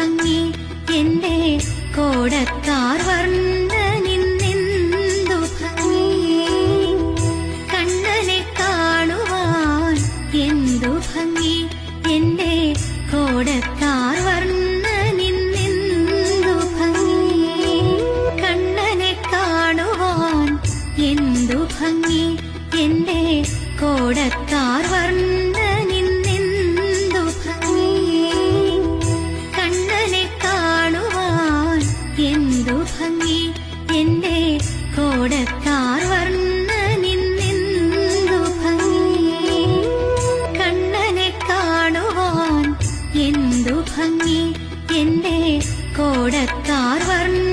ഭംഗി എന്റെ കോടത്താർ വർണ്ണനിന്നെന്തു ഭംഗി കണ്ണനെ കാണുവാൻ എന്തു ഭംഗി എന്റെ കോടത്താർ വർണ്ണനിന്നെന്തു ഭംഗി കണ്ണനെ കാണുവാൻ എന്തു ഭംഗി എന്റെ കോടത്താർ വർണ്ണനിന്നെന്തു ഭംഗി കണ്ണനെ കാണുവാൻ എന്തു ഭംഗി എന്റെ കോടത്താർ വർണ്ണനിന്നെന്തു ഭംഗി കണ്ണനെ കാണുവാൻ എന്തു ഭംഗി എന്റെ കോടത്താർ വർണ്ണ